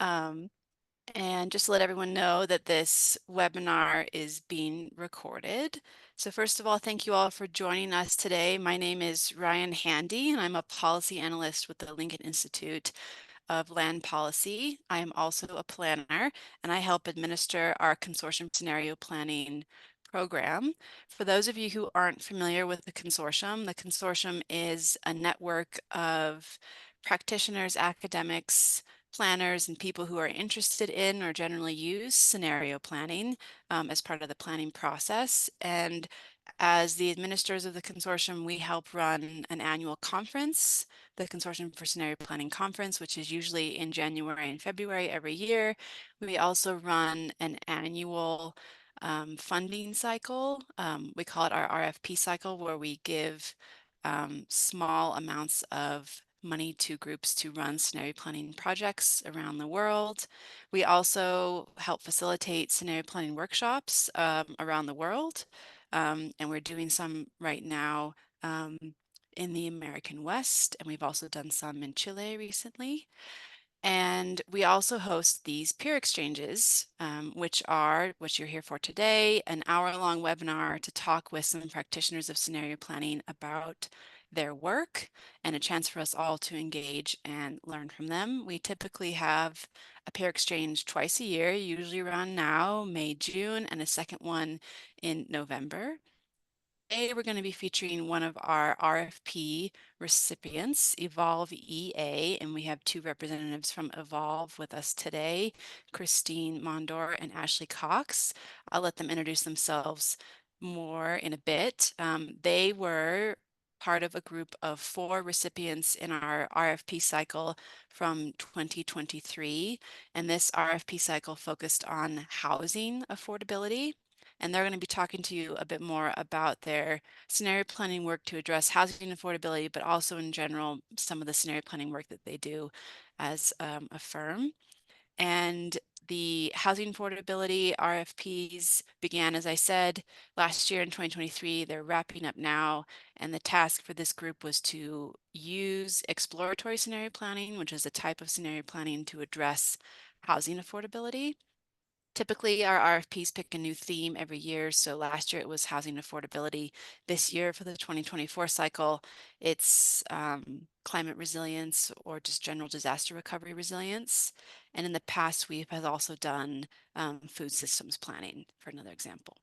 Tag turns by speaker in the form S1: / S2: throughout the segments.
S1: And just to let everyone know that this webinar is being recorded. So first of all, thank you all for joining us today. My name is Ryan Handy, and I'm a policy analyst with the Lincoln Institute of Land Policy. I am also a planner, and I help administer our consortium scenario planning program. For those of you who aren't familiar with the consortium is a network of practitioners, academics, planners, and people who are interested in or generally use scenario planning as part of the planning process. And as the administrators of the consortium, we help run an annual conference, the Consortium for Scenario Planning Conference, which is usually in January and February every year. We also run an annual funding cycle. We call it our RFP cycle, where we give small amounts of money to groups to run scenario planning projects around the world. We also help facilitate scenario planning workshops around the world. And we're doing some right now in the American West, and we've also done some in Chile recently. And we also host these peer exchanges, which are what you're here for today, an hour-long webinar to talk with some practitioners of scenario planning about their work and a chance for us all to engage and learn from them. We typically have a peer exchange twice a year, usually around now, May, June, and a second one in November. Today, we're going to be featuring one of our RFP recipients, EvolveEA, and we have two representatives from Evolve with us today, Christine Mondor and Ashley Cox. I'll let them introduce themselves more in a bit. They were part of a group of 4 recipients in our RFP cycle from 2023, and this RFP cycle focused on housing affordability. And they're going to be talking to you a bit more about their scenario planning work to address housing affordability, but also in general, some of the scenario planning work that they do as a firm. And the housing affordability RFPs began, as I said, last year in 2023. They're wrapping up now. And the task for this group was to use exploratory scenario planning, which is a type of scenario planning to address housing affordability. Typically, our RFPs pick a new theme every year. So last year it was housing affordability. This year for the 2024 cycle, it's climate resilience or just general disaster recovery resilience. And in the past, we have also done food systems planning, for another example.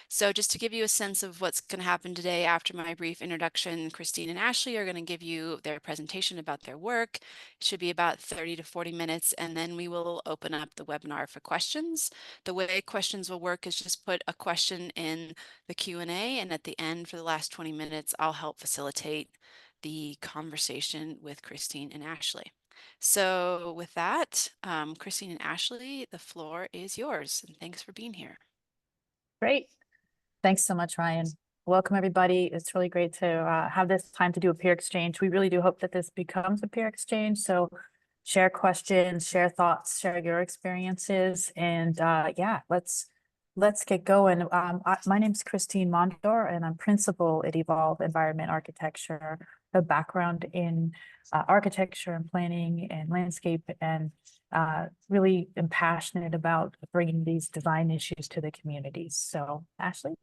S1: So just to give you a sense of what's going to happen today after my brief introduction, Christine and Ashley are going to give you their presentation about their work. It should be about 30 to 40 minutes, and then we will open up the webinar for questions. The way questions will work is just put a question in the Q&A, and at the end, for the last 20 minutes, I'll help facilitate the conversation with Christine and Ashley. So with that, Christine and Ashley, the floor is yours, and thanks for being here.
S2: Great. Thanks so much, Ryan. Welcome, everybody. It's really great to have this time to do a peer exchange. We really do hope that this becomes a peer exchange. So share questions, share thoughts, share your experiences. And yeah, let's get going. My name is Christine Mondor, and I'm principal at Evolve Environment Architecture, a background in architecture and planning and landscape, and really am passionate about bringing these design issues to the communities. So Ashley.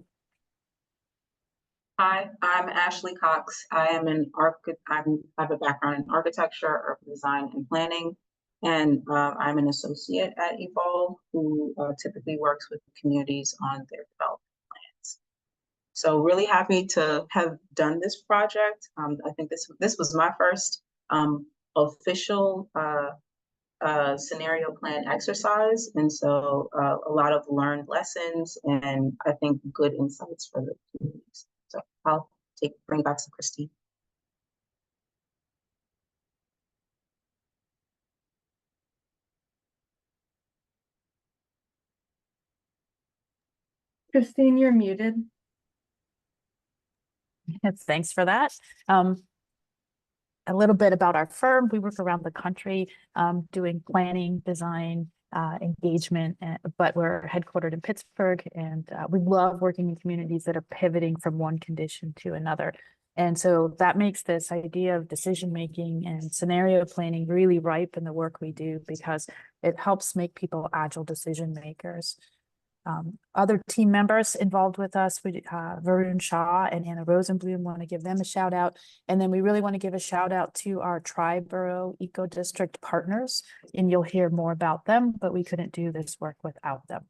S3: Hi, I'm Ashley Cox. I am I have a background in architecture, urban design, and planning, and I'm an associate at Evolve who typically works with communities on their development plans. So really happy to have done this project. I think this was my first official scenario plan exercise, and so a lot of learned lessons and I think good insights for the communities. So I'll bring it back to Christine.
S4: Christine, you're muted.
S2: Thanks for that. A little bit about our firm. We work around the country doing planning, design, engagement, but we're headquartered in Pittsburgh, and we love working in communities that are pivoting from one condition to another. And so that makes this idea of decision making and scenario planning really ripe in the work we do, because it helps make people agile decision makers. Other team members involved with us, Varun Shah and Anna Rosenblum, want to give them a shout out. And then we really want to give a shout out to our Tri-Borough Eco District partners, and you'll hear more about them, but we couldn't do this work without them.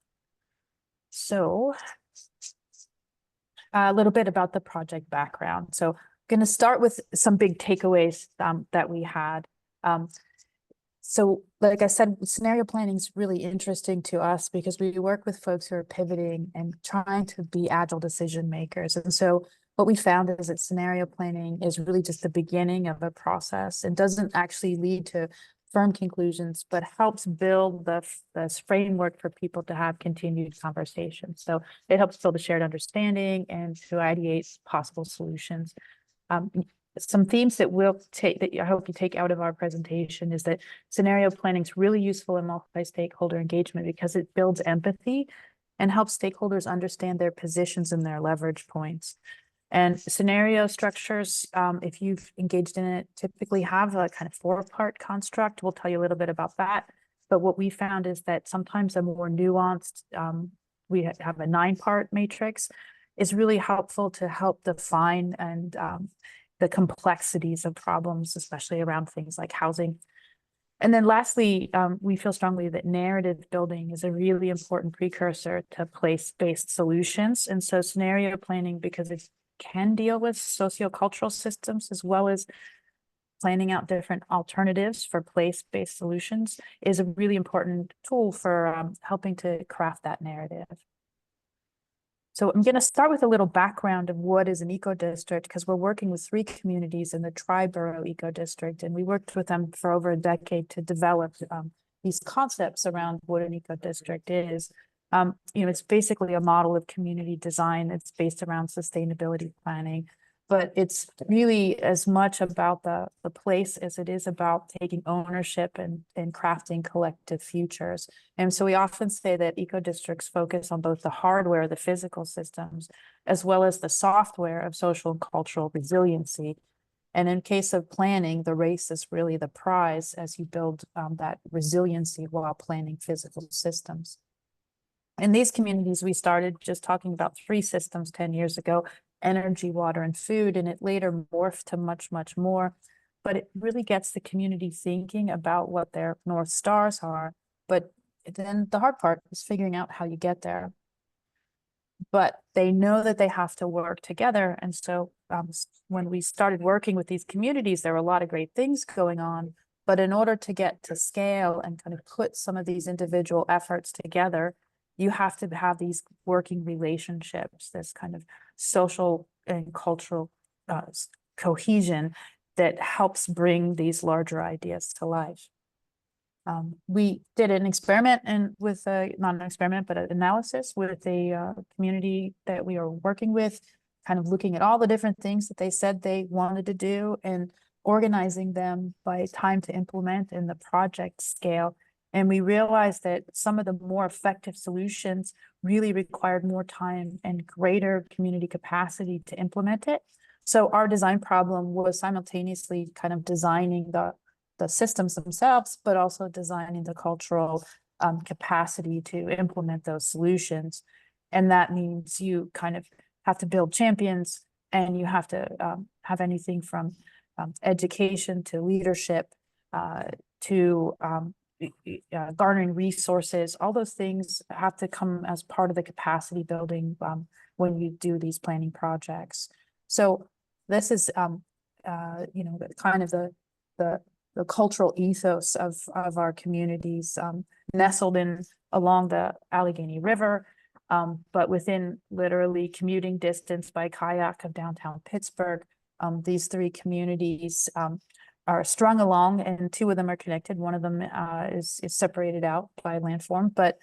S2: So a little bit about the project background. So I'm going to start with some big takeaways that we had. So like I said, scenario planning is really interesting to us because we work with folks who are pivoting and trying to be agile decision makers. And so what we found is that scenario planning is really just the beginning of a process. It doesn't actually lead to firm conclusions, but helps build the framework for people to have continued conversations. So it helps build a shared understanding and to ideate possible solutions. Some themes that I hope you take out of our presentation is that scenario planning is really useful in multi-stakeholder engagement because it builds empathy and helps stakeholders understand their positions and their leverage points. And scenario structures, if you've engaged in it, typically have a kind of 4-part construct. We'll tell you a little bit about that. But what we found is that sometimes a more nuanced, we have a 9-part matrix, is really helpful to help define and the complexities of problems, especially around things like housing. And then lastly, we feel strongly that narrative building is a really important precursor to place-based solutions. And so scenario planning, because it can deal with sociocultural systems as well as planning out different alternatives for place-based solutions, is a really important tool for helping to craft that narrative. So I'm going to start with a little background of what is an eco district, because we're working with 3 communities in the Tri-Borough Eco District, and we worked with them for over a decade to develop these concepts around what an eco district is. It's basically a model of community design. It's based around sustainability planning, but it's really as much about the place as it is about taking ownership and crafting collective futures. And so we often say that eco districts focus on both the hardware, the physical systems, as well as the software of social and cultural resiliency. And in case of planning, the race is really the prize as you build that resiliency while planning physical systems. In these communities, we started just talking about 3 systems 10 years ago: energy, water, and food, and it later morphed to much, much more. But it really gets the community thinking about what their North Stars are. But then the hard part is figuring out how you get there. But they know that they have to work together. And so when we started working with these communities, there were a lot of great things going on. But in order to get to scale and kind of put some of these individual efforts together, you have to have these working relationships, this kind of social and cultural cohesion that helps bring these larger ideas to life. We did an experiment not an experiment, but an analysis with a community that we are working with, kind of looking at all the different things that they said they wanted to do and organizing them by time to implement in the project scale. And we realized that some of the more effective solutions really required more time and greater community capacity to implement it. So our design problem was simultaneously kind of designing the systems themselves, but also designing the cultural capacity to implement those solutions. And that means you kind of have to build champions, and you have to have anything from education to leadership to garnering resources. All those things have to come as part of the capacity building when you do these planning projects. So this is kind of the cultural ethos of our communities, nestled in along the Allegheny River, but within literally commuting distance by kayak of downtown Pittsburgh. These 3 communities are strung along, and 2 of them are connected. One of them is separated out by a landform, but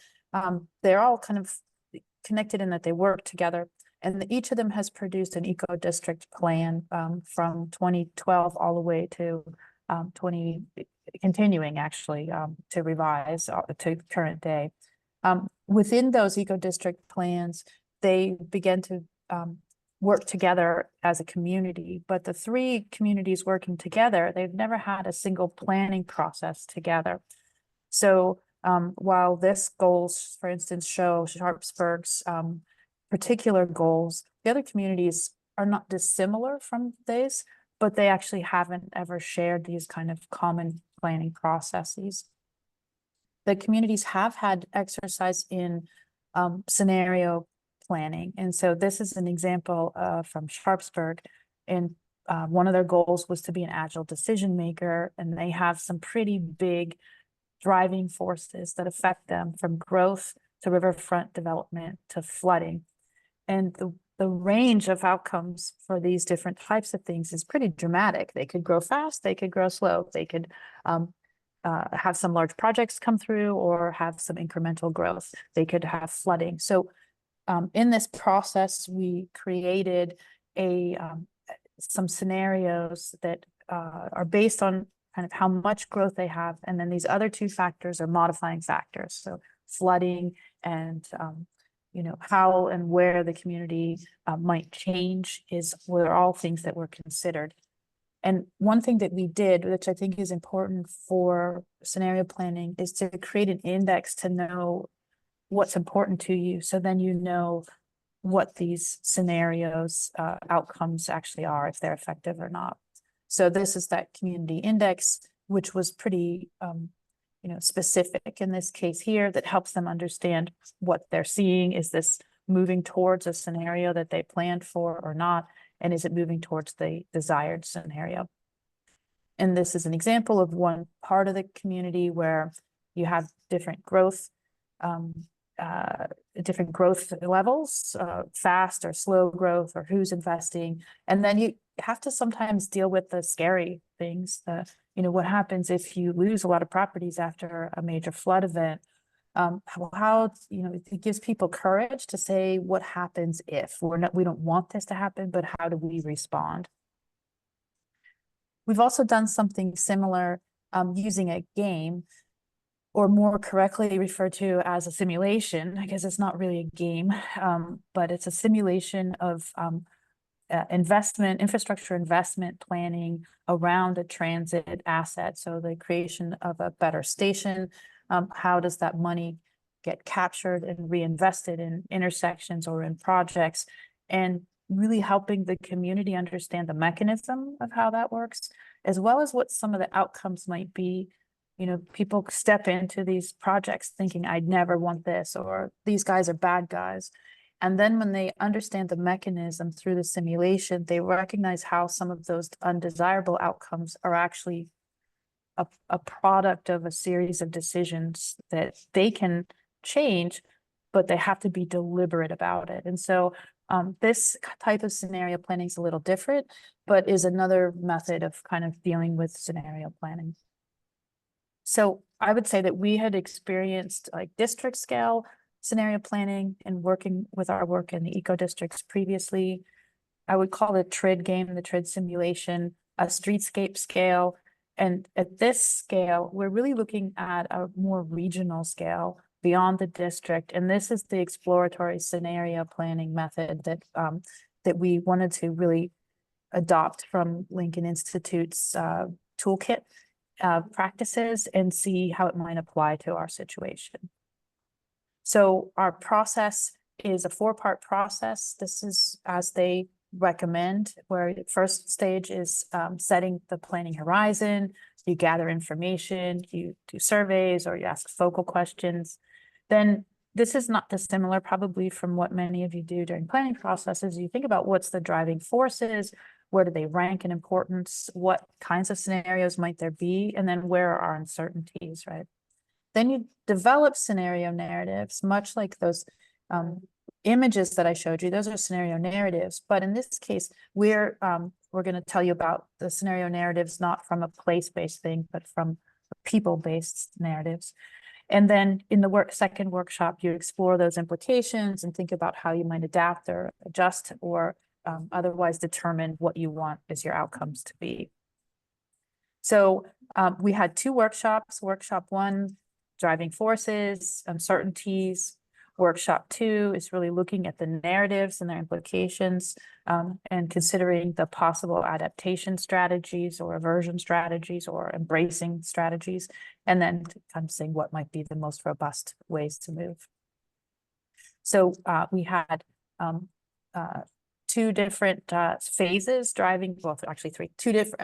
S2: they're all kind of connected in that they work together. And each of them has produced an eco district plan from 2012 all the way to continuing actually to revise to current day. Within those eco district plans, they began to work together as a community, but the three communities working together, they've never had a single planning process together. So while this goals, for instance, show Sharpsburg's particular goals, the other communities are not dissimilar from this, but they actually haven't ever shared these kind of common planning processes. The communities have had exercise in scenario planning. And so this is an example from Sharpsburg. And one of their goals was to be an agile decision maker. And they have some pretty big driving forces that affect them, from growth to riverfront development to flooding. And the range of outcomes for these different types of things is pretty dramatic. They could grow fast, they could grow slow, they could have some large projects come through or have some incremental growth. They could have flooding. So in this process, we created some scenarios that are based on kind of how much growth they have. And then these other two factors are modifying factors. So flooding and how and where the community might change were all things that were considered. And one thing that we did, which I think is important for scenario planning, is to create an index to know what's important to you. So then you know what these scenarios outcomes actually are, if they're effective or not. So this is that community index, which was pretty specific in this case here, that helps them understand what they're seeing. Is this moving towards a scenario that they planned for or not? And is it moving towards the desired scenario? And this is an example of one part of the community where you have different growth levels, fast or slow growth, or who's investing. And then you have to sometimes deal with the scary things. What happens if you lose a lot of properties after a major flood event? It gives people courage to say, what happens if we don't want this to happen, but how do we respond? We've also done something similar using a game, or more correctly referred to as a simulation, because it's not really a game, but it's a simulation of infrastructure investment planning around a transit asset. So the creation of a better station, how does that money get captured and reinvested in intersections or in projects, and really helping the community understand the mechanism of how that works, as well as what some of the outcomes might be. People step into these projects thinking, I'd never want this, or these guys are bad guys. And then when they understand the mechanism through the simulation, they recognize how some of those undesirable outcomes are actually a product of a series of decisions that they can change, but they have to be deliberate about it. And so this type of scenario planning is a little different, but is another method of kind of dealing with scenario planning. So I would say that we had experienced like district scale scenario planning and working with our work in the eco districts previously. I would call the TRID game, the TRID simulation, a streetscape scale. And at this scale, we're really looking at a more regional scale beyond the district. And this is the exploratory scenario planning method that we wanted to really adopt from Lincoln Institute's toolkit practices and see how it might apply to our situation. So our process is a 4-part process. This is as they recommend, where the first stage is setting the planning horizon. You gather information, you do surveys, or you ask focal questions. Then this is not dissimilar probably from what many of you do during planning processes. You think about what's the driving forces, where do they rank in importance, what kinds of scenarios might there be, and then where are our uncertainties, right? Then you develop scenario narratives, much like those images that I showed you. Those are scenario narratives, but in this case, we're going to tell you about the scenario narratives not from a place-based thing, but from people-based narratives. And then in the second workshop, you explore those implications and think about how you might adapt or adjust or otherwise determine what you want as your outcomes to be. So we had 2 workshops. Workshop 1, driving forces, uncertainties. Workshop 2 is really looking at the narratives and their implications, and considering the possible adaptation strategies or aversion strategies or embracing strategies, and then kind of saying what might be the most robust ways to move. So we had two different phases driving, well, actually three, two different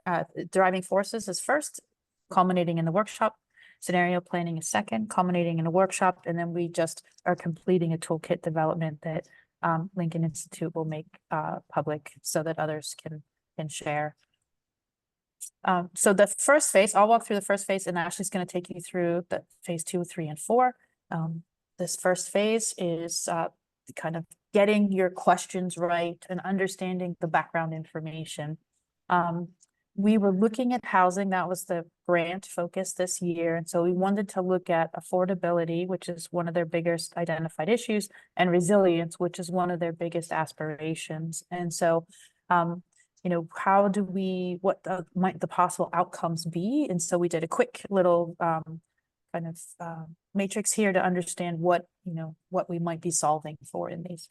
S2: driving forces is first, culminating in the workshop. Scenario planning is second, culminating in a workshop, and then we just are completing a toolkit development that Lincoln Institute will make public so that others can share. So the first phase, I'll walk through the first phase, and Ashley's going to take you through the phase 2, 3, and 4. This first phase is kind of getting your questions right and understanding the background information. We were looking at housing. That was the grant focus this year. And so we wanted to look at affordability, which is one of their biggest identified issues, and resilience, which is one of their biggest aspirations. And so, you know, how do we, what might the possible outcomes be? And so we did a quick little kind of matrix here to understand what, you know, what we might be solving for in these.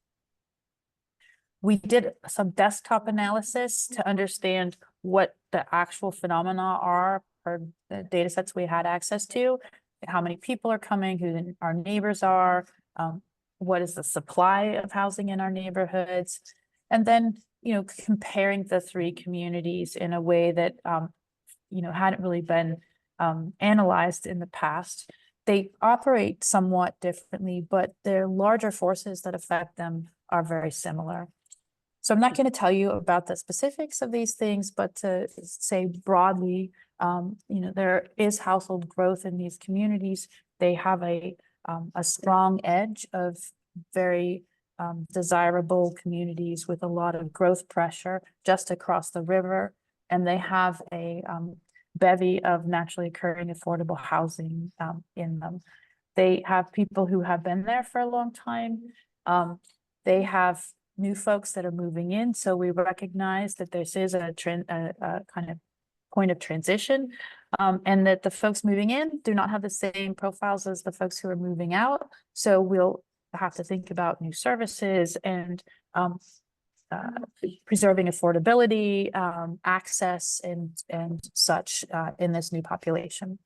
S2: We did some desktop analysis to understand what the actual phenomena are for the data sets we had access to, how many people are coming, who our neighbors are, what is the supply of housing in our neighborhoods, and then, you know, comparing the three communities in a way that, you know, hadn't really been analyzed in the past. They operate somewhat differently, but their larger forces that affect them are very similar. So I'm not going to tell you about the specifics of these things, but to say broadly, you know, there is household growth in these communities. They have a strong edge of very desirable communities with a lot of growth pressure just across the river. And they have a bevy of naturally occurring affordable housing in them. They have people who have been there for a long time. They have new folks that are moving in. So we recognize that this is a kind of point of transition, and that the folks moving in do not have the same profiles as the folks who are moving out. So we'll have to think about new services and preserving affordability, access, and such in this new population.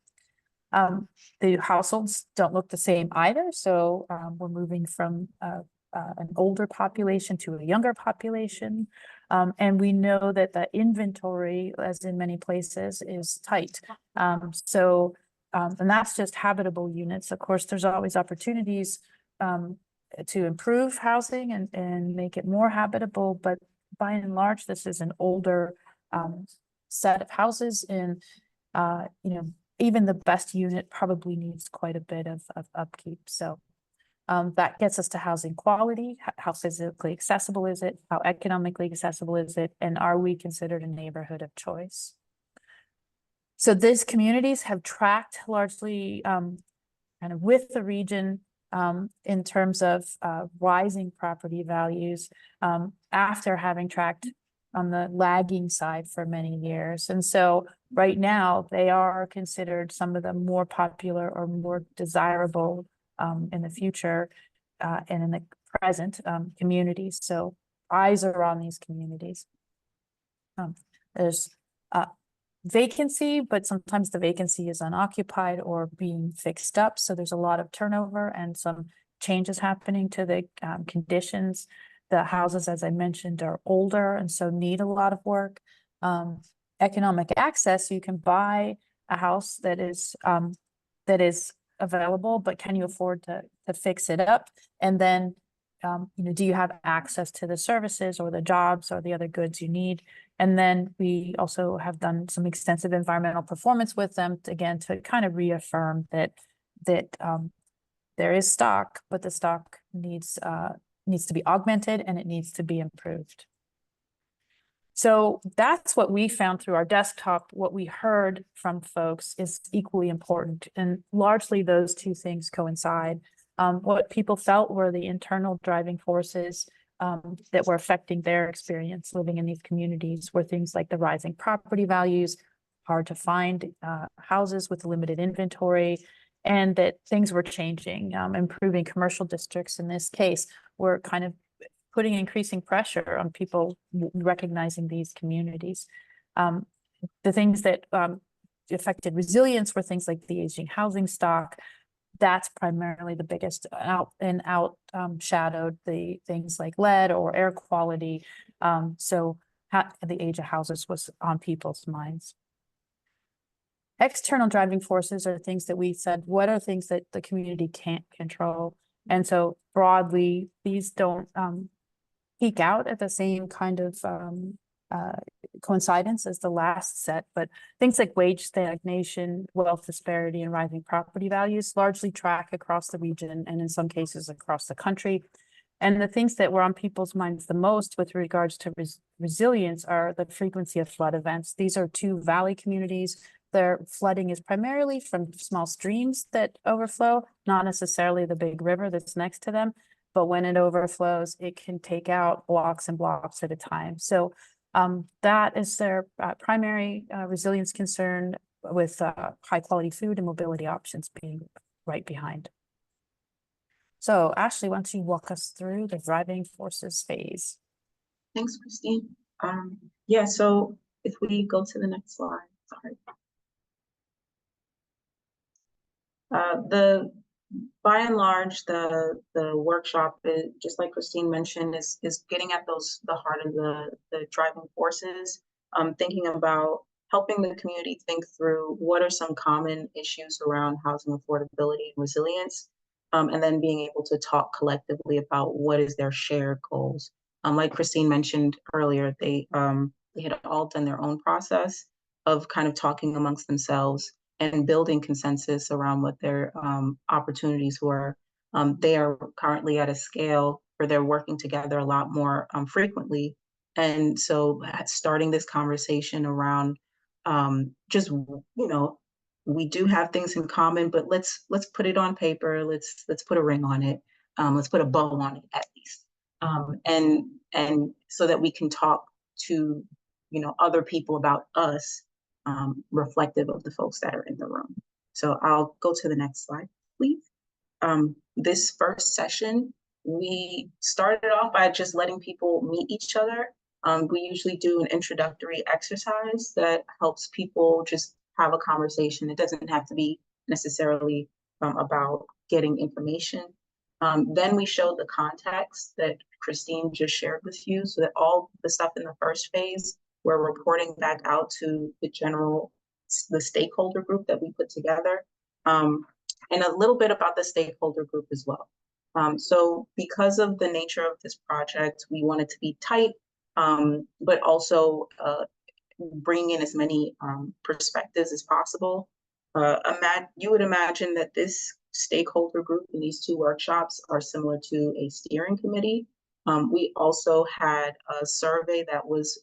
S2: The households don't look the same either. So we're moving from an older population to a younger population. And we know that the inventory, as in many places, is tight. And that's just habitable units. Of course, there's always opportunities to improve housing and make it more habitable. But by and large, this is an older set of houses. And, you know, even the best unit probably needs quite a bit of upkeep. So that gets us to housing quality. How physically accessible is it? How economically accessible is it? And are we considered a neighborhood of choice? So these communities have tracked largely kind of with the region in terms of rising property values after having tracked on the lagging side for many years. And so right now they are considered some of the more popular or more desirable in the future and in the present communities. So eyes are on these communities. There's vacancy, but sometimes the vacancy is unoccupied or being fixed up. So there's a lot of turnover and some changes happening to the conditions. The houses, as I mentioned, are older and so need a lot of work. Economic access, you can buy a house that is available, but can you afford to fix it up? And then, you know, do you have access to the services or the jobs or the other goods you need? And then we also have done some extensive environmental performance with them to, again, to kind of reaffirm that there is stock, but the stock needs to be augmented and it needs to be improved. So that's what we found through our desktop. What we heard from folks is equally important, and largely those two things coincide. What people felt were the internal driving forces that were affecting their experience living in these communities were things like the rising property values, hard to find houses with limited inventory, and that things were changing. Improving commercial districts in this case were kind of putting increasing pressure on people recognizing these communities. The things that affected resilience were things like the aging housing stock. That's primarily the biggest shadowed the things like lead or air quality. So the age of houses was on people's minds. External driving forces are things that we said, what are things that the community can't control? And so broadly, these don't peak out at the same kind of coincidence as the last set, but things like wage stagnation, wealth disparity, and rising property values largely track across the region and in some cases across the country. And the things that were on people's minds the most with regards to resilience are the frequency of flood events. These are two valley communities. Their flooding is primarily from small streams that overflow, not necessarily the big river that's next to them. But when it overflows, it can take out blocks and blocks at a time. So that is their primary resilience concern, with high quality food and mobility options being right behind. So Ashley, why don't you walk us through the driving forces phase?
S3: Thanks, Christine. Yeah, so if we go to the next slide, sorry. By and large, the workshop, just like Christine mentioned, is getting at the heart of the driving forces, thinking about helping the community think through what are some common issues around housing affordability and resilience, and then being able to talk collectively about what is their shared goals. Like Christine mentioned earlier, they had all done their own process of kind of talking amongst themselves and building consensus around what their opportunities were. They are currently at a scale where they're working together a lot more frequently. And so starting this conversation around just, we do have things in common, but let's put it on paper. Let's put a ring on it. Let's put a bow on it at least. And so that we can talk to, other people about us, reflective of the folks that are in the room. So I'll go to the next slide, please. This first session, we started off by just letting people meet each other. We usually do an introductory exercise that helps people just have a conversation. It doesn't have to be necessarily about getting information. Then we showed the context that Christine just shared with you, so that all the stuff in the first phase, we're reporting back out to the stakeholder group that we put together, and a little bit about the stakeholder group as well. So because of the nature of this project, we want it to be tight, but also bring in as many perspectives as possible. You would imagine that this stakeholder group in these two workshops are similar to a steering committee. We also had a survey that was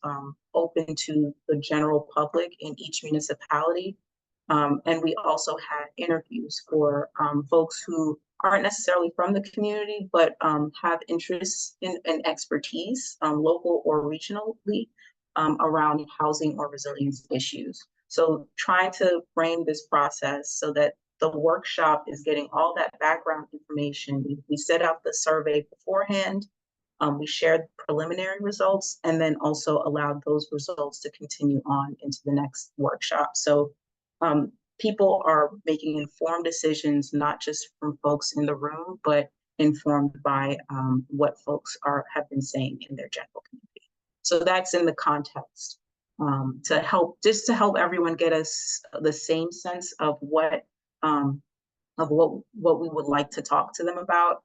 S3: open to the general public in each municipality. And we also had interviews for folks who aren't necessarily from the community, but have interests and expertise, local or regionally, around housing or resilience issues. So trying to frame this process so that the workshop is getting all that background information. We set out the survey beforehand. We shared preliminary results, and then also allowed those results to continue on into the next workshop. So people are making informed decisions, not just from folks in the room, but informed by what folks have been saying in their general community. So that's in the context to help everyone get us the same sense of what we would like to talk to them about.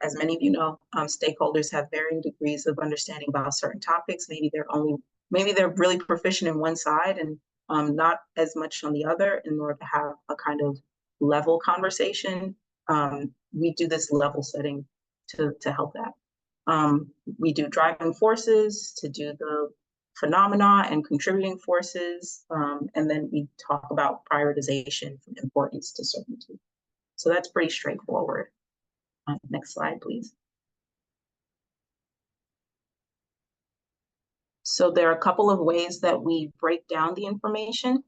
S3: As many of you know, stakeholders have varying degrees of understanding about certain topics. Maybe they're really proficient in one side and not as much on the other. In order to have a kind of level conversation, we do this level setting to help that. We do driving forces to do the phenomena and contributing forces, and then we talk about prioritization from importance to certainty. So that's pretty straightforward. Next slide, please. So there are a couple of ways that we break down the information.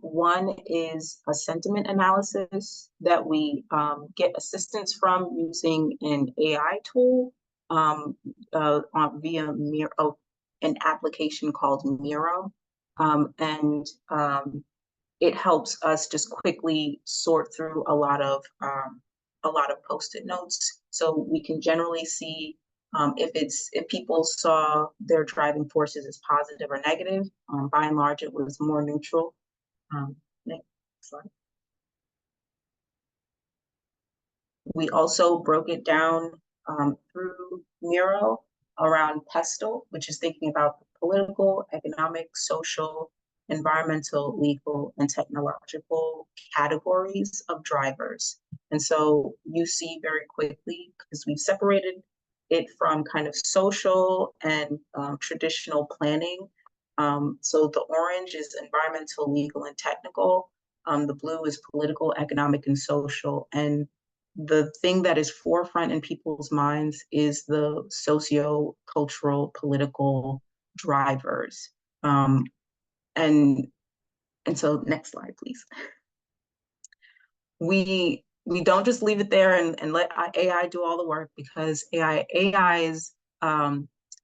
S3: One is a sentiment analysis that we get assistance from using an AI tool via an application called Miro. It helps us just quickly sort through a lot of Post-it notes, so we can generally see if people saw their driving forces as positive or negative. By and large, it was more neutral. Next slide. We also broke it down through Miro around PESTLE, which is thinking about the political, economic, social, environmental, legal, and technological categories of drivers. And so you see very quickly, because we've separated it from kind of social and traditional planning. So the orange is environmental, legal, and technical. The blue is political, economic, and social. And the thing that is forefront in people's minds is the socio-cultural, political drivers. And so next slide, please. We don't just leave it there and let AI do all the work, because AI is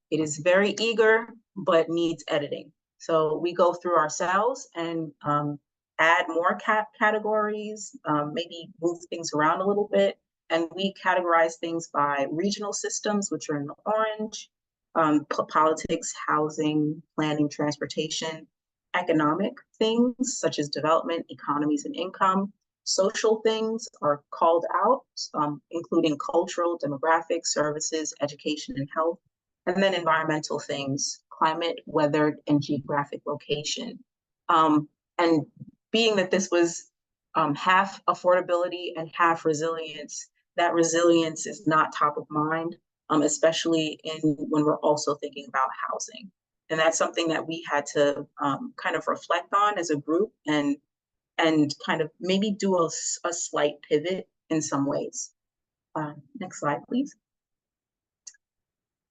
S3: it is very eager but needs editing. So we go through ourselves and add more categories, maybe move things around a little bit, and we categorize things by regional systems, which are in the orange, politics, housing, planning, transportation, economic things such as development, economies, and income. Social things are called out, including cultural, demographic, services, education, and health. And then environmental things, climate, weather, and geographic location. And being that this was half affordability and half resilience, that resilience is not top of mind, especially when we're also thinking about housing. And that's something that we had to kind of reflect on as a group and kind of maybe do a slight pivot in some ways. Next slide, please.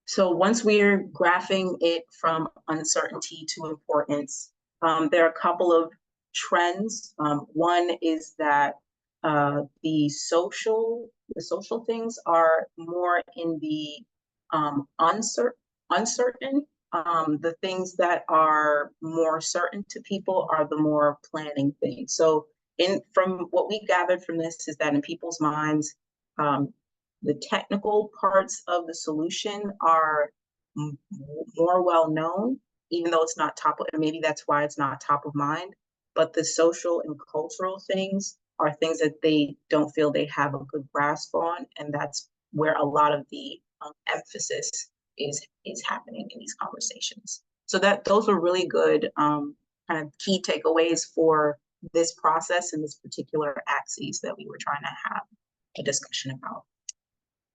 S3: So once we're graphing it from uncertainty to importance, there are a couple of trends. One is that the social things are more in the uncertain. The things that are more certain to people are the more planning things. So from what we gathered from this is that in people's minds, the technical parts of the solution are more well known, even though it's not and maybe that's why it's not top of mind. But the social and cultural things are things that they don't feel they have a good grasp on, and that's where a lot of the emphasis is happening in these conversations. So those were really good kind of key takeaways for this process and this particular axis that we were trying to have a discussion about.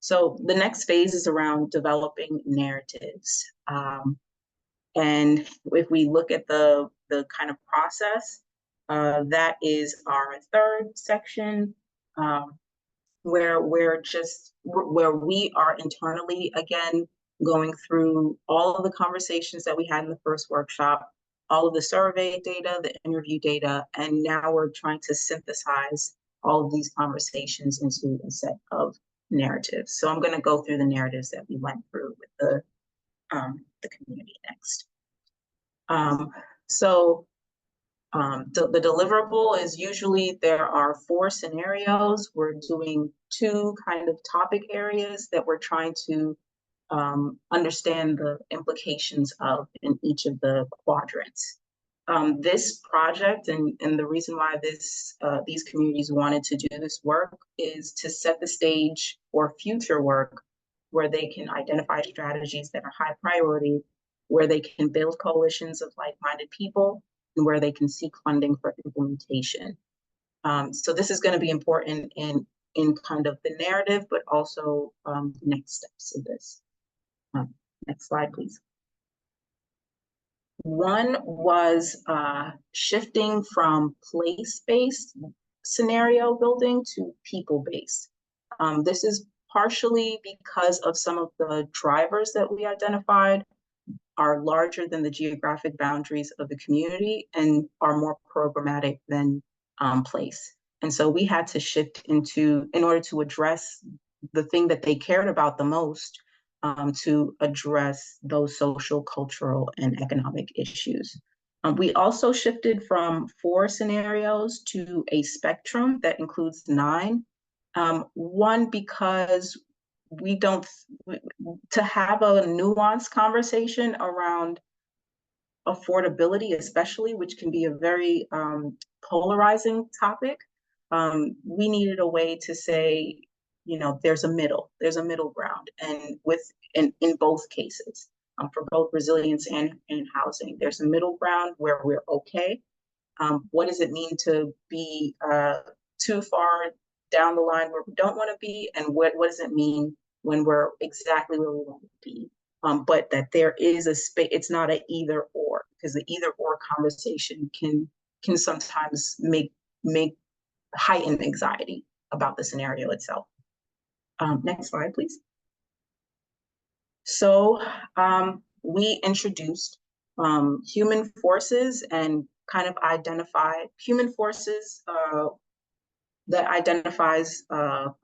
S3: So the next phase is around developing narratives. And if we look at the kind of process, that is our third section, where we are internally, again, going through all of the conversations that we had in the first workshop, all of the survey data, the interview data, and now we're trying to synthesize all of these conversations into a set of narratives. So I'm going to go through the narratives that we went through with the community next. The deliverable is usually there are 4 scenarios. We're doing 2 kind of topic areas that we're trying to understand the implications of in each of the quadrants. This project and the reason why these communities wanted to do this work is to set the stage for future work where they can identify strategies that are high priority, where they can build coalitions of like-minded people, and where they can seek funding for implementation. So this is going to be important in kind of the narrative, but also the next steps of this. Next slide, please. One was shifting from place-based scenario building to people-based. This is partially because of some of the drivers that we identified. are larger than the geographic boundaries of the community and are more programmatic than place. And so we had to shift into, in order to address the thing that they cared about the most, to address those social, cultural, and economic issues. We also shifted from 4 scenarios to a spectrum that includes 9. One, because we don't, to have a nuanced conversation around affordability, especially, which can be a very polarizing topic, we needed a way to say, you know, there's a middle ground, and in both cases, for both resilience and housing, there's a middle ground where we're okay. What does it mean to be too far down the line where we don't want to be, and what does it mean when we're exactly where we want to be? But that there is a space. It's not an either or, because the either or conversation can sometimes make heighten anxiety about the scenario itself. Next slide, please. So we introduced human forces and kind of identify human forces that identifies the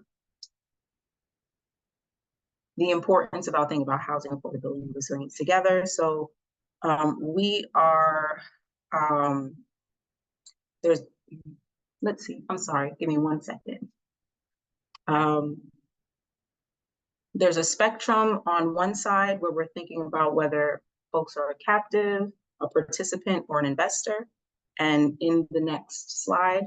S3: importance about thinking about housing affordability and resilience together. So we are, there's, let's see, I'm sorry, give me 1 second. There's a spectrum on one side where we're thinking about whether folks are a captive, a participant, or an investor. And in the next slide,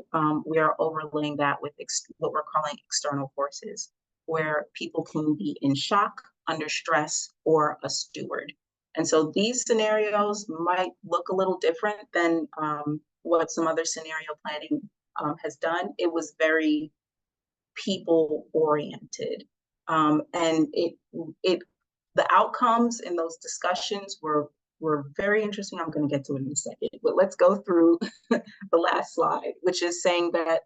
S3: we are overlaying that with what we're calling external forces, where people can be in shock, under stress, or a steward. And so these scenarios might look a little different than what some other scenario planning has done. It was very people oriented. And the outcomes in those discussions were very interesting. I'm going to get to it in a second, but let's go through the last slide, which is saying that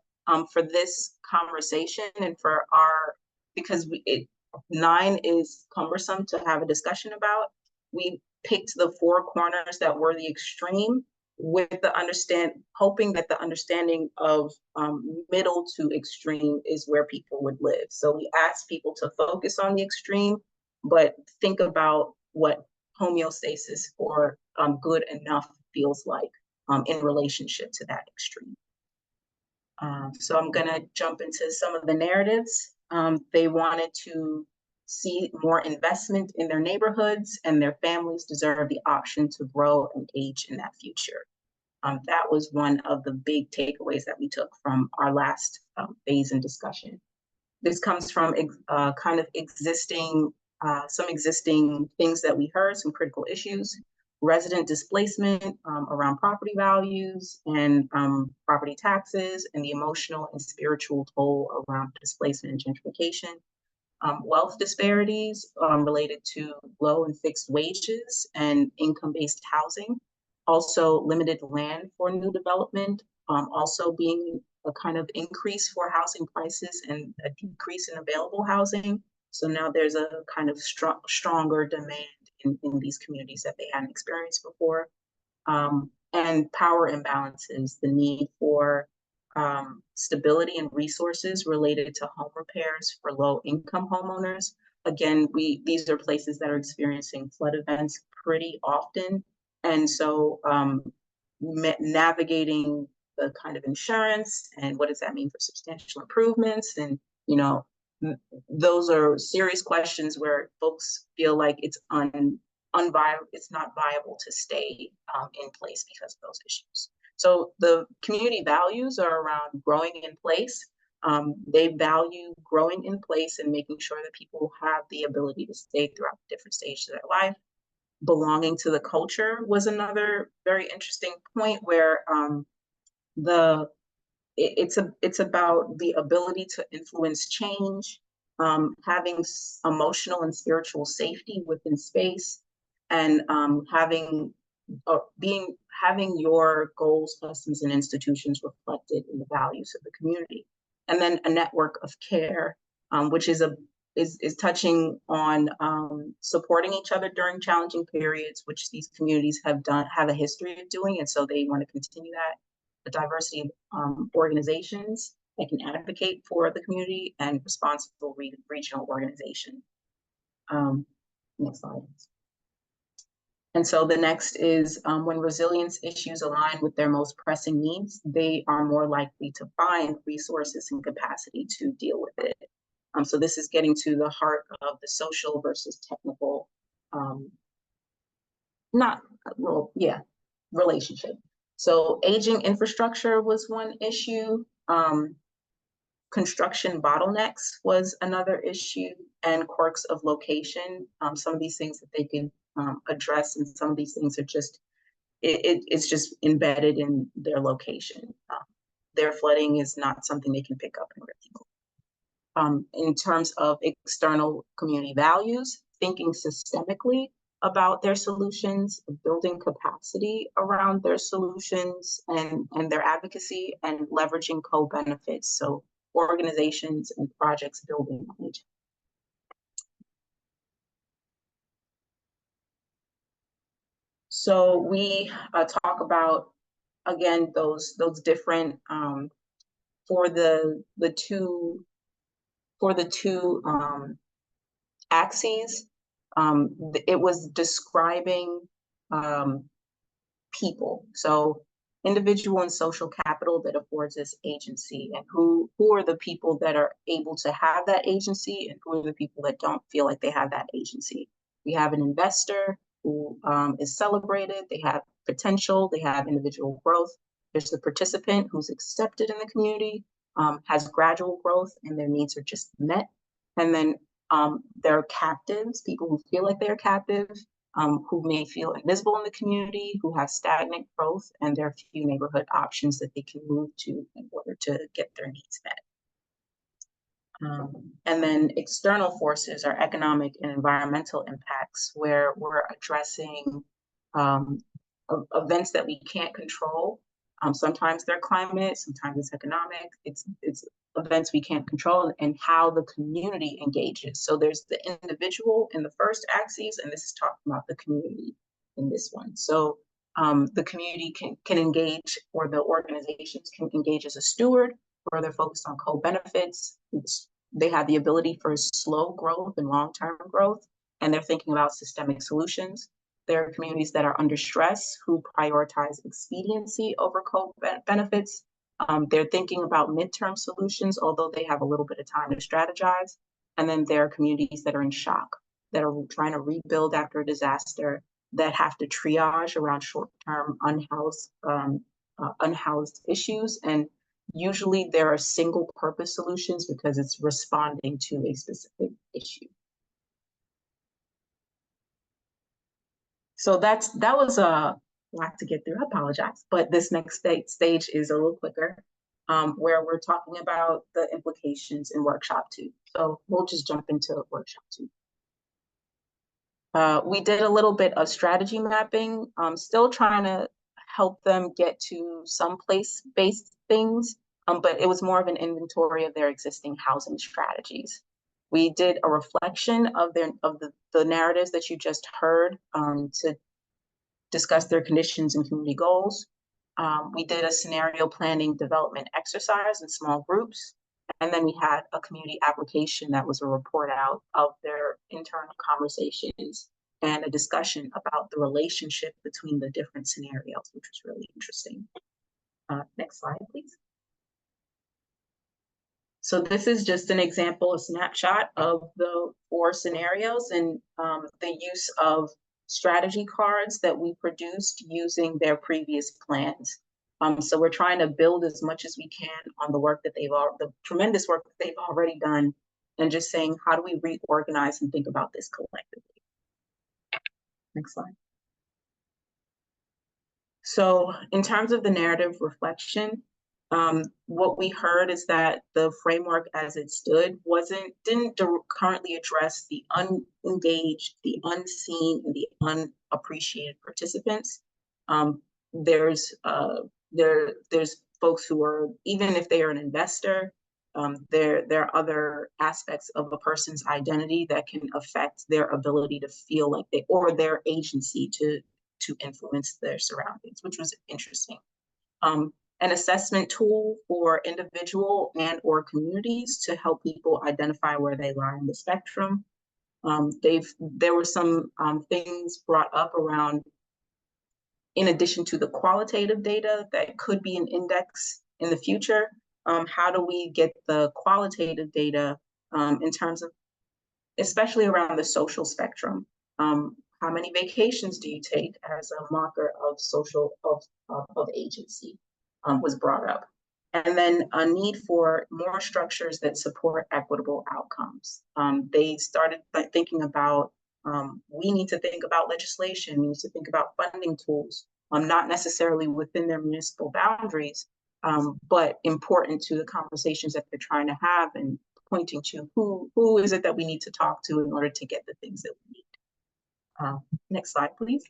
S3: for this conversation and for our, because 9 is cumbersome to have a discussion about, we picked the 4 corners that were the extreme, with the hoping that the understanding of middle to extreme is where people would live. So we asked people to focus on the extreme, but think about what homeostasis or good enough feels like in relationship to that extreme. So I'm gonna jump into some of the narratives. They wanted to see more investment in their neighborhoods, and their families deserve the option to grow and age in that future. That was one of the big takeaways that we took from our last phase in discussion. This comes from kind of some existing things that we heard, some critical issues, resident displacement around property values and property taxes, and the emotional and spiritual toll around displacement and gentrification. Wealth disparities related to low and fixed wages and income-based housing. Also limited land for new development, also being a kind of increase for housing prices and a decrease in available housing. So now there's a kind of stronger demand in these communities that they hadn't experienced before. And power imbalances, the need for stability and resources related to home repairs for low-income homeowners. Again, these are places that are experiencing flood events pretty often. And so navigating the kind of insurance and what does that mean for substantial improvements, and those are serious questions where folks feel like it's it's not viable to stay in place because of those issues. So the community values are around growing in place. They value growing in place and making sure that people have the ability to stay throughout different stages of their life. Belonging to the culture was another very interesting point, where it's about the ability to influence change, having emotional and spiritual safety within space, and having your goals, customs, and institutions reflected in the values of the community. And then a network of care, which is is touching on supporting each other during challenging periods, which these communities have a history of doing, and so they want to continue that. A diversity of organizations that can advocate for the community, and responsible regional organization. Next slide. And so the next is when resilience issues align with their most pressing needs, they are more likely to find resources and capacity to deal with it. So this is getting to the heart of the social versus technical, relationship. So aging infrastructure was one issue. Construction bottlenecks was another issue, and quirks of location. Some of these things that they can address, and some of these things are just, it's just embedded in their location. Their flooding is not something they can pick up and really. In terms of external community values, thinking systemically about their solutions, building capacity around their solutions and their advocacy, and leveraging co-benefits. So organizations and projects building on each other. So we talk about, again, those different for the two axes. It was describing people. So individual and social capital that affords us agency, and who are the people that are able to have that agency, and who are the people that don't feel like they have that agency. We have an investor who is celebrated, they have potential, they have individual growth. There's the participant who's accepted in the community, has gradual growth, and their needs are just met. And then there are captives, people who feel like they're captive, who may feel invisible in the community, who have stagnant growth, and there are few neighborhood options that they can move to in order to get their needs met. And then external forces are economic and environmental impacts, where we're addressing events that we can't control. Sometimes they're climate, sometimes it's economic, it's events we can't control, and how the community engages. So there's the individual in the first axis, and this is talking about the community in this one. So the community can engage, or the organizations can engage as a steward, where they're focused on co-benefits. They have the ability for slow growth and long-term growth, and they're thinking about systemic solutions. There are communities that are under stress who prioritize expediency over co-benefits. They're thinking about midterm solutions, although they have a little bit of time to strategize. And then there are communities that are in shock, that are trying to rebuild after a disaster, that have to triage around short-term unhoused issues. And usually there are single purpose solutions because it's responding to a specific issue. So that was a lot to get through, I apologize. But this next stage is a little quicker, where we're talking about the implications in workshop 2. So we'll just jump into workshop 2. We did a little bit of strategy mapping, still trying to help them get to some place-based things, but it was more of an inventory of their existing housing strategies. We did a reflection of the narratives that you just heard, to discuss their conditions and community goals. We did a scenario planning development exercise in small groups. And then we had a community application that was a report out of their internal conversations and a discussion about the relationship between the different scenarios, which was really interesting. Next slide, please. So this is just an example, a snapshot of the 4 scenarios, and the use of strategy cards that we produced using their previous plans. So we're trying to build as much as we can on the work that the tremendous work that they've already done, and just saying, how do we reorganize and think about this collectively? Next slide. So in terms of the narrative reflection, what we heard is that the framework as it stood didn't currently address the unengaged, the unseen, and the unappreciated participants. There's folks who are, even if they are an investor, there are other aspects of a person's identity that can affect their ability to feel like they, or their agency to influence their surroundings, which was interesting. An assessment tool for individual and or communities to help people identify where they lie on the spectrum. There were some things brought up around, in addition to the qualitative data that could be an index in the future, how do we get the qualitative data in terms of, especially around the social spectrum? How many vacations do you take as a marker of social, of agency was brought up. And then a need for more structures that support equitable outcomes. They started thinking about, we need to think about legislation, we need to think about funding tools, not necessarily within their municipal boundaries, but important to the conversations that they're trying to have, and pointing to who is it that we need to talk to in order to get the things that we need. Next slide, please.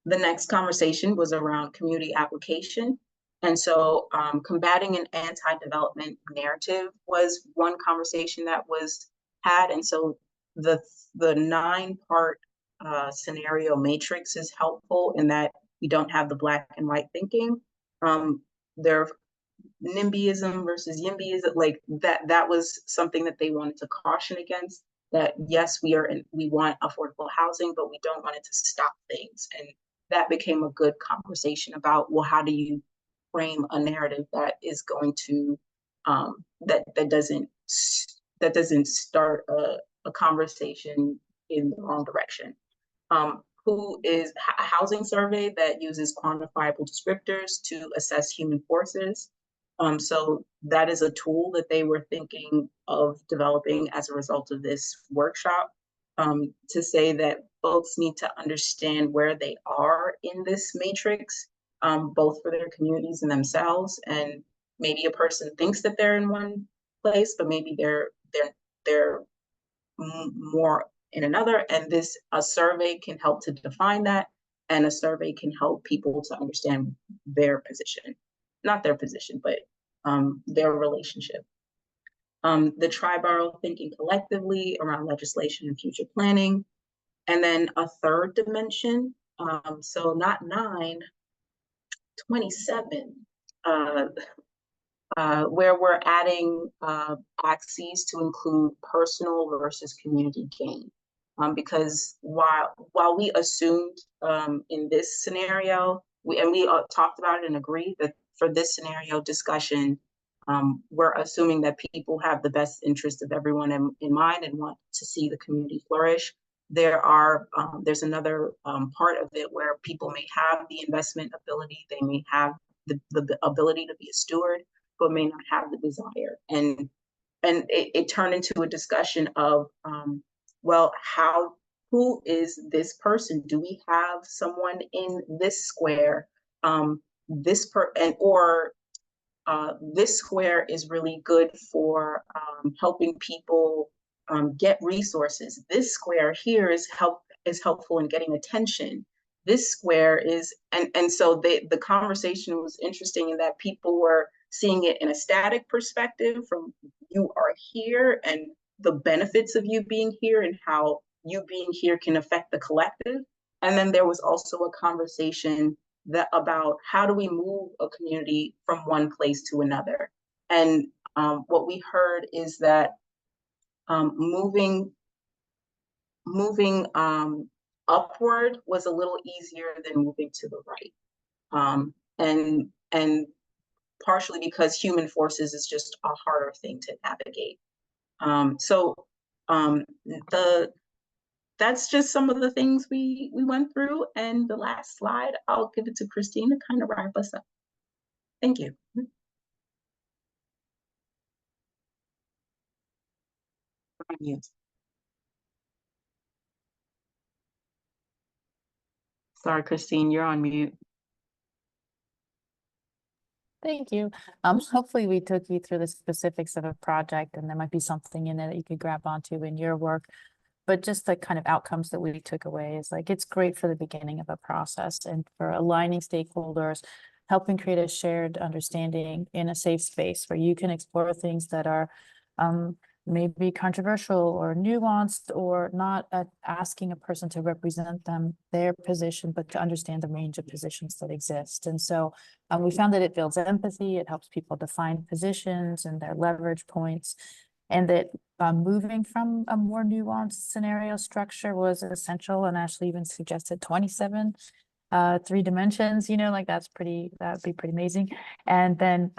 S3: The next conversation was around community application. And so combating an anti-development narrative was one conversation that was had. And so the 9-part scenario matrix is helpful in that we don't have the black and white thinking. There NIMBYism versus YIMBYism, like that was something that they wanted to caution against, that yes, we want affordable housing, but we don't want it to stop things. And that became a good conversation about, well, how do you frame a narrative that is going to that doesn't start a conversation in the wrong direction. Who is a housing survey that uses quantifiable descriptors to assess human forces. So that is a tool that they were thinking of developing as a result of this workshop, to say that folks need to understand where they are in this matrix, both for their communities and themselves. And maybe a person thinks that they're in one place, but maybe they're more in another. And a survey can help to define that, and a survey can help people to understand their position, not their position, but their relationship. The tri-borough thinking collectively around legislation and future planning. And then a third dimension, so not 9, 27, where we're adding axes to include personal versus community gain. Because while we assumed in this scenario, we talked about it and agreed that for this scenario discussion, we're assuming that people have the best interest of everyone in mind and want to see the community flourish. There's another part of it where people may have the investment ability, they may have the ability to be a steward, but may not have the desire. And it turned into a discussion of, well, who is this person? Do we have someone in this square? This square is really good for helping people get resources. This square here is helpful in getting attention. This square is, and so the conversation was interesting in that people were seeing it in a static perspective from, you are here and the benefits of you being here and how you being here can affect the collective. And then there was also a conversation about how do we move a community from one place to another. And what we heard is that moving upward was a little easier than moving to the right. And partially because human forces is just a harder thing to navigate. That's just some of the things we went through. And the last slide, I'll give it to Christine to kind of wrap us up. Thank you. Sorry, Christine, you're on mute.
S2: Thank you. Hopefully we took you through the specifics of a project, and there might be something in it that you could grab onto in your work. But just the kind of outcomes that we took away is like, it's great for the beginning of a process and for aligning stakeholders, helping create a shared understanding in a safe space where you can explore things that are maybe controversial or nuanced, or not asking a person to represent their position, but to understand the range of positions that exist. And so we found that it builds empathy, it helps people define positions and their leverage points, and that moving from a more nuanced scenario structure was essential. And Ashley even suggested 27 3 dimensions, like that'd be pretty amazing. And then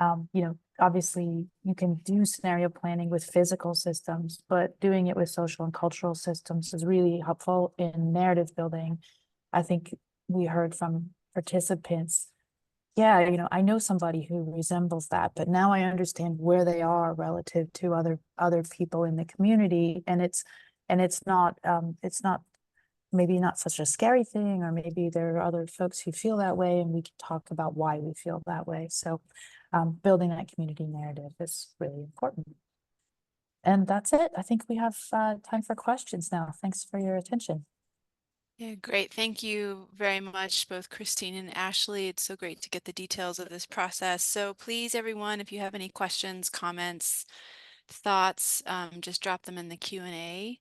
S2: obviously you can do scenario planning with physical systems, but doing it with social and cultural systems is really helpful in narrative building. I think we heard from participants, yeah, I know somebody who resembles that, but now I understand where they are relative to other people in the community. And it's not maybe not such a scary thing, or maybe there are other folks who feel that way, and we can talk about why we feel that way. So building that community narrative is really important. And that's it. I think we have time for questions now. Thanks for your attention.
S1: Yeah, great. Thank you very much, both Christine and Ashley. It's so great to get the details of this process. So please, everyone, if you have any questions, comments, thoughts, just drop them in the Q&A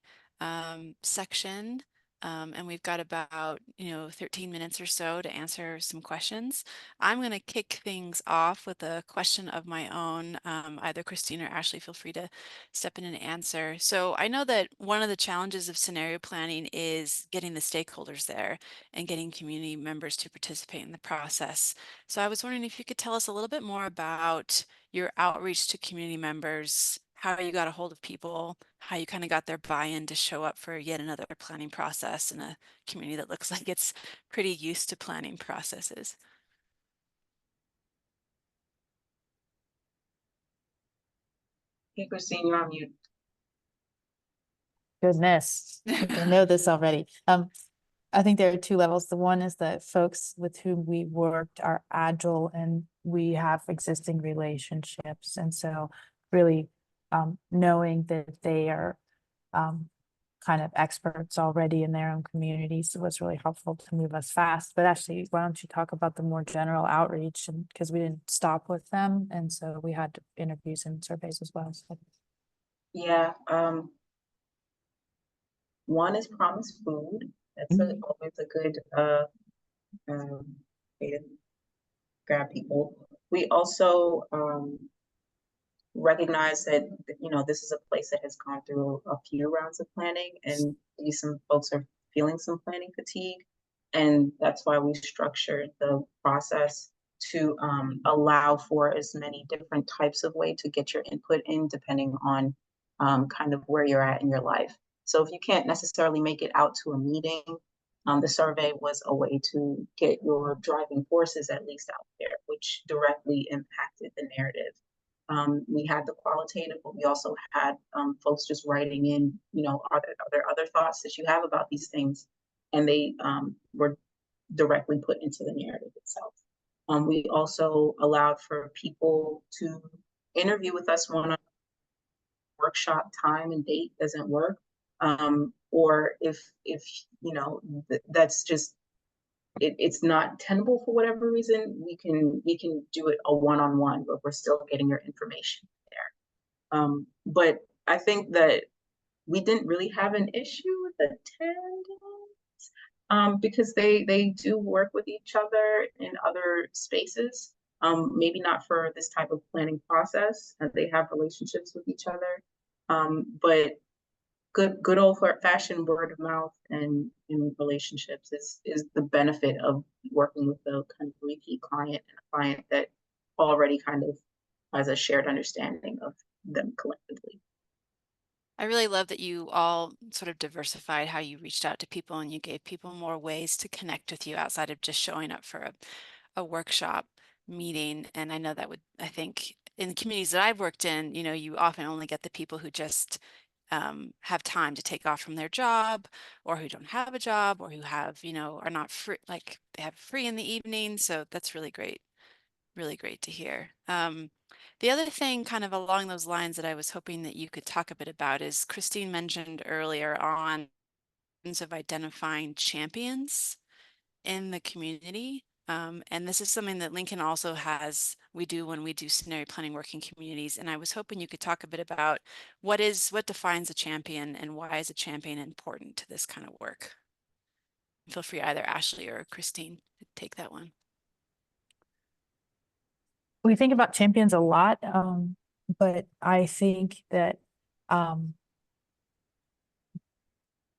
S1: section. And we've got about 13 minutes or so to answer some questions. I'm going to kick things off with a question of my own. Either Christine or Ashley, feel free to step in and answer. So I know that one of the challenges of scenario planning is getting the stakeholders there and getting community members to participate in the process. So I was wondering if you could tell us a little bit more about your outreach to community members, how you got a hold of people, how you kind of got their buy-in to show up for yet another planning process in a community that looks like it's pretty used to planning processes.
S3: Hey, Christine, you're on mute.
S2: Goodness, I think I know this already. I think there are 2 levels. The one is that folks with whom we worked are agile and we have existing relationships. And so really knowing that they are kind of experts already in their own communities was really helpful to move us fast. But actually, why don't you talk about the more general outreach, and because we didn't stop with them, and so we had interviews and surveys as well. So.
S3: Yeah, one is promise food. That's always a good way to grab people. We also recognize that this is a place that has gone through a few rounds of planning, and some folks are feeling some planning fatigue, and that's why we structured the process to allow for as many different types of way to get your input in, depending on kind of where you're at in your life. So if you can't necessarily make it out to a meeting, the survey was a way to get your driving forces at least out there, which directly impacted the narrative. We had the qualitative, but we also had folks just writing in, are there other thoughts that you have about these things? And they were directly put into the narrative itself. We also allowed for people to interview with us one on workshop time and date doesn't work. Or if that's just it's not tenable for whatever reason, we can do it a one-on-one, but we're still getting your information there. But I think that we didn't really have an issue with attendance because they do work with each other in other spaces. Maybe not for this type of planning process, they have relationships with each other. But good old-fashioned word of mouth and relationships is the benefit of working with a kind of repeat client, and a client that already kind of has a shared understanding of them collectively.
S1: I really love that you all sort of diversified how you reached out to people and you gave people more ways to connect with you outside of just showing up for a workshop meeting. And I know that I think in the communities that I've worked in, you often only get the people who just have time to take off from their job, or who don't have a job, or who have, are not free, like they have free in the evening. So that's really great to hear. The other thing kind of along those lines that I was hoping that you could talk a bit about is Christine mentioned earlier on of identifying champions in the community. And this is something that Lincoln also has, we do when we do scenario planning work in communities. And I was hoping you could talk a bit about what defines a champion and why is a champion important to this kind of work? Feel free, either Ashley or Christine, to take that one.
S2: We think about champions a lot, but I think that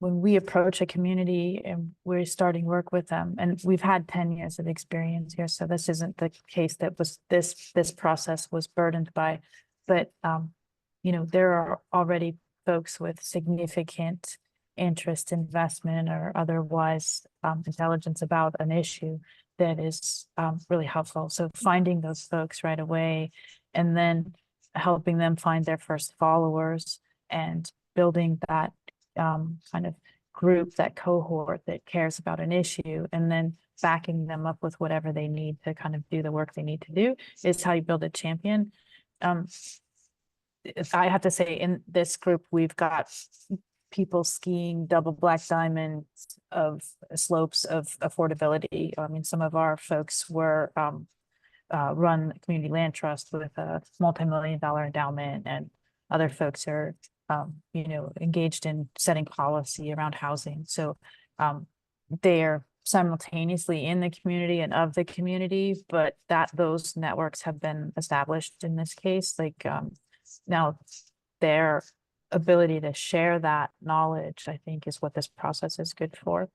S2: when we approach a community and we're starting work with them, and we've had 10 years of experience here, so this isn't the case that was this process was burdened by, but you know, there are already folks with significant interest, investment, or otherwise intelligence about an issue that is really helpful. So finding those folks right away, and then helping them find their first followers and building that kind of group, that cohort that cares about an issue, and then backing them up with whatever they need to kind of do the work they need to do is how you build a champion. I have to say, in this group, we've got people skiing double black diamonds of slopes of affordability. I mean, some of our folks were run community land trust with a multi-million-dollar endowment, and other folks are you know, engaged in setting policy around housing. So they're simultaneously in the community and of the community, but those networks have been established in this case. Like now their ability to share that knowledge, I think, is what this process is good for.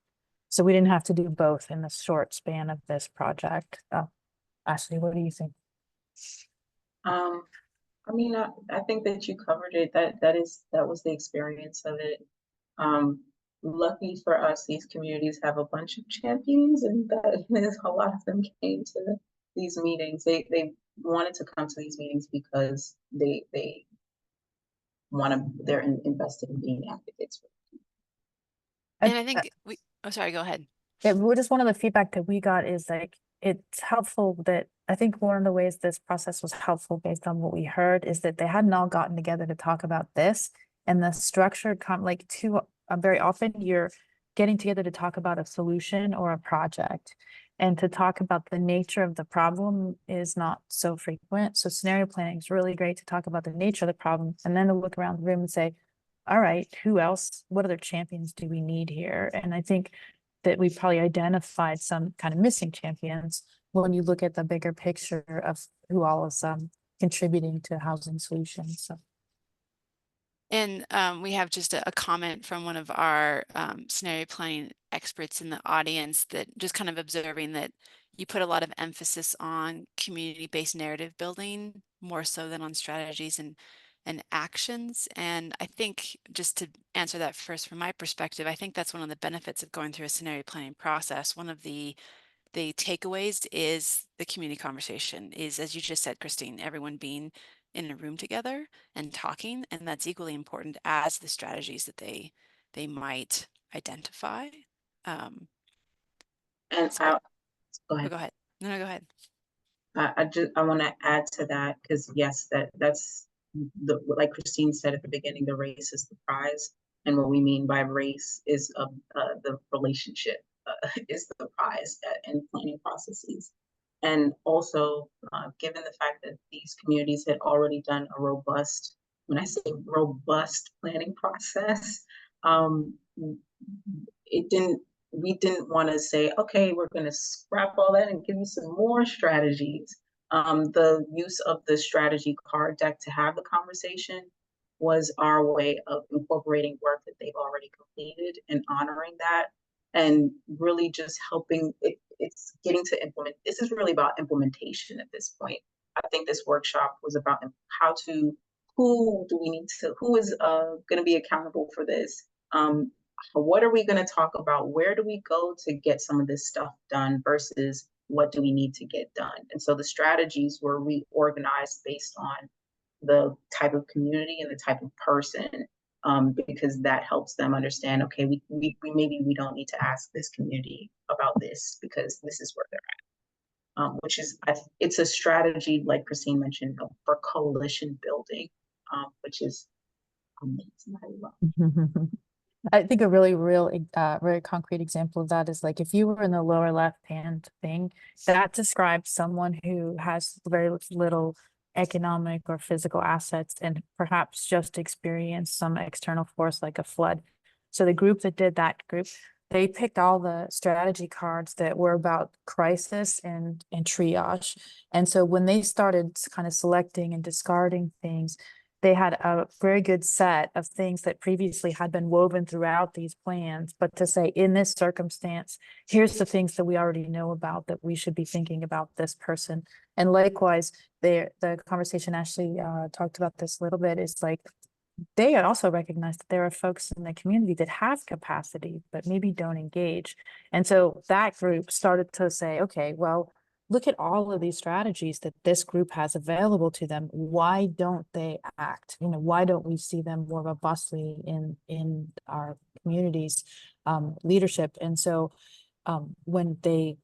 S2: So we didn't have to do both in the short span of this project. Ashley, what do you think?
S3: I mean, I think that you covered it. That was the experience of it. Lucky for us, these communities have a bunch of champions, and that a lot of them came to these meetings. They wanted to come to these meetings because they they're invested in being advocates.
S1: And I think oh, sorry, go ahead.
S2: Yeah, just one of the feedback that we got is like, it's helpful that I think one of the ways this process was helpful based on what we heard is that they hadn't all gotten together to talk about this, and the structured like very often you're getting together to talk about a solution or a project, and to talk about the nature of the problem is not so frequent. So scenario planning is really great to talk about the nature of the problem, and then to look around the room and say, all right, who else, what other champions do we need here? And I think that we probably identified some kind of missing champions when you look at the bigger picture of who all is contributing to housing solutions. So.
S1: And we have just a comment from one of our scenario planning experts in the audience, that just kind of observing that you put a lot of emphasis on community-based narrative building, more so than on strategies and actions. And I think, just to answer that first from my perspective, I think that's one of the benefits of going through a scenario planning process. One of the takeaways is the community conversation is, as you just said, Christine, everyone being in a room together and talking, and that's equally important as the strategies that they might identify.
S3: And
S1: Sorry.
S3: go ahead.
S1: Oh, go ahead. No, go ahead.
S3: I want to add to that, because yes, that's like Christine said at the beginning, the race is the prize, and what we mean by race is the relationship is the prize in planning processes. And also, given the fact that these communities had already done a robust, when I say robust planning process, we didn't want to say, okay, we're going to scrap all that and give you some more strategies. The use of the strategy card deck to have the conversation was our way of incorporating work that they've already completed and honoring that, and really just helping it's getting to implement. This is really about implementation at this point. I think this workshop was about who is going to be accountable for this. What are we going to talk about? Where do we go to get some of this stuff done versus what do we need to get done? And so the strategies were reorganized based on the type of community and the type of person, because that helps them understand, okay, we maybe we don't need to ask this community about this because this is where they're at. Which is, it's a strategy, like Christine mentioned, for coalition building, which is amazing. I love.
S2: I think a really very concrete example of that is like if you were in the lower left hand thing, that describes someone who has very little economic or physical assets and perhaps just experienced some external force like a flood. So the group that did that group, they picked all the strategy cards that were about crisis and triage. And so when they started kind of selecting and discarding things, they had a very good set of things that previously had been woven throughout these plans, but to say in this circumstance, here's the things that we already know about that we should be thinking about this person. And likewise, the conversation Ashley talked about this a little bit is like they had also recognized that there are folks in the community that have capacity, but maybe don't engage. And so that group started to say, okay, well, look at all of these strategies that this group has available to them. Why don't they act? You know, why don't we see them more robustly in our communities' leadership? And so when they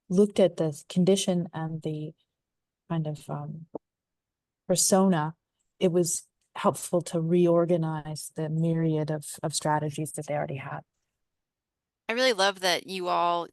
S2: looked at the condition and the kind of persona, it was helpful to reorganize the myriad of strategies that they already had.
S1: I really love that you all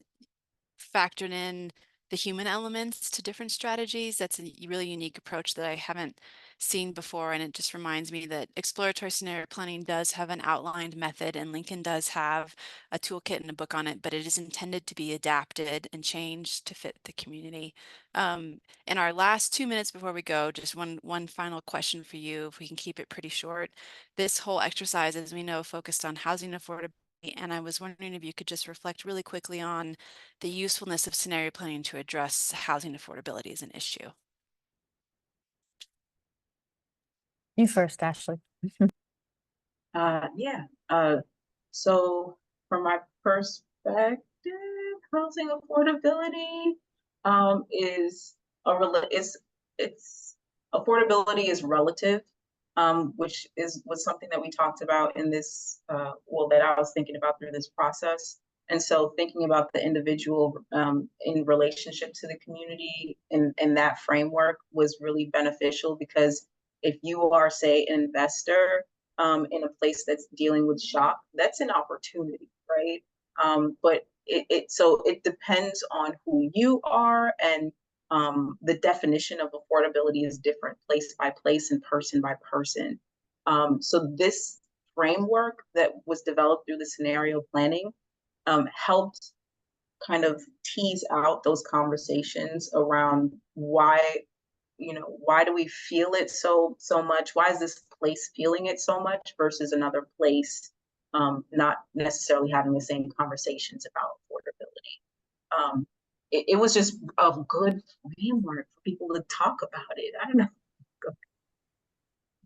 S1: factored in the human elements to different strategies. That's a really unique approach that I haven't seen before. And it just reminds me that exploratory scenario planning does have an outlined method, and Lincoln does have a toolkit and a book on it, but it is intended to be adapted and changed to fit the community. In our last 2 minutes before we go, just one final question for you, if we can keep it pretty short. This whole exercise, as we know, focused on housing affordability, and I was wondering if you could just reflect really quickly on the usefulness of scenario planning to address housing affordability as an issue.
S2: You first, Ashley.
S3: Yeah. So from my perspective, housing affordability is it's affordability is relative, which was something that we talked about in this that I was thinking about through this process. And so thinking about the individual in relationship to the community in that framework was really beneficial, because if you are, say, an investor in a place that's dealing with shock, that's an opportunity, right? But it depends on who you are, and the definition of affordability is different place by place and person by person. So this framework that was developed through the scenario planning helped kind of tease out those conversations around why do we feel it so much? Why is this place feeling it so much versus another place not necessarily having the same conversations about affordability? It was just a good framework for people to talk about it. I don't know.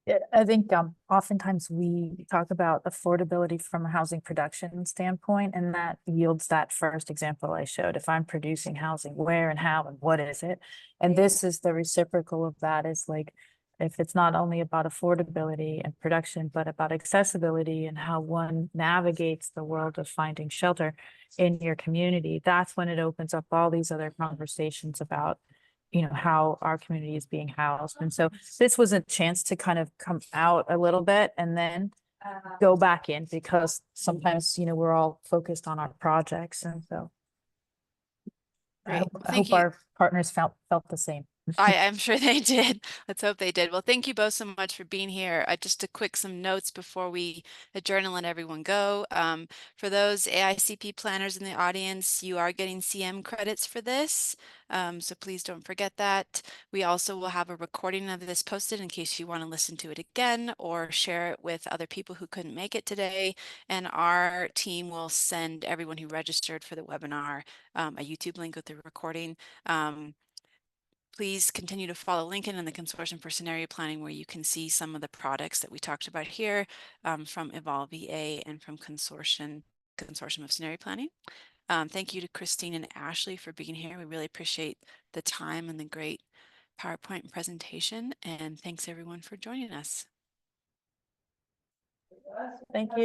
S2: Yeah, I think oftentimes we talk about affordability from a housing production standpoint, and that yields that first example I showed. If I'm producing housing, where and how and what is it? And this is the reciprocal of that, is like, if it's not only about affordability and production, but about accessibility and how one navigates the world of finding shelter in your community, that's when it opens up all these other conversations about how our community is being housed. And so this was a chance to kind of come out a little bit and then go back in, because sometimes we're all focused on our projects. And so
S1: Great.
S2: I hope our partners felt the same.
S1: I'm sure they did. Let's hope they did. Well, thank you both so much for being here. Just some notes before we adjourn and let everyone go. For those AICP planners in the audience, you are getting CM credits for this. So please don't forget that. We also will have a recording of this posted in case you want to listen to it again or share it with other people who couldn't make it today. And our team will send everyone who registered for the webinar a YouTube link with the recording. Please continue to follow Lincoln and the Consortium for Scenario Planning, where you can see some of the products that we talked about here from EvolveEA and from Consortium of Scenario Planning. Thank you to Christine and Ashley for being here. We really appreciate the time and the great PowerPoint presentation. And thanks everyone for joining us.
S2: Thank you.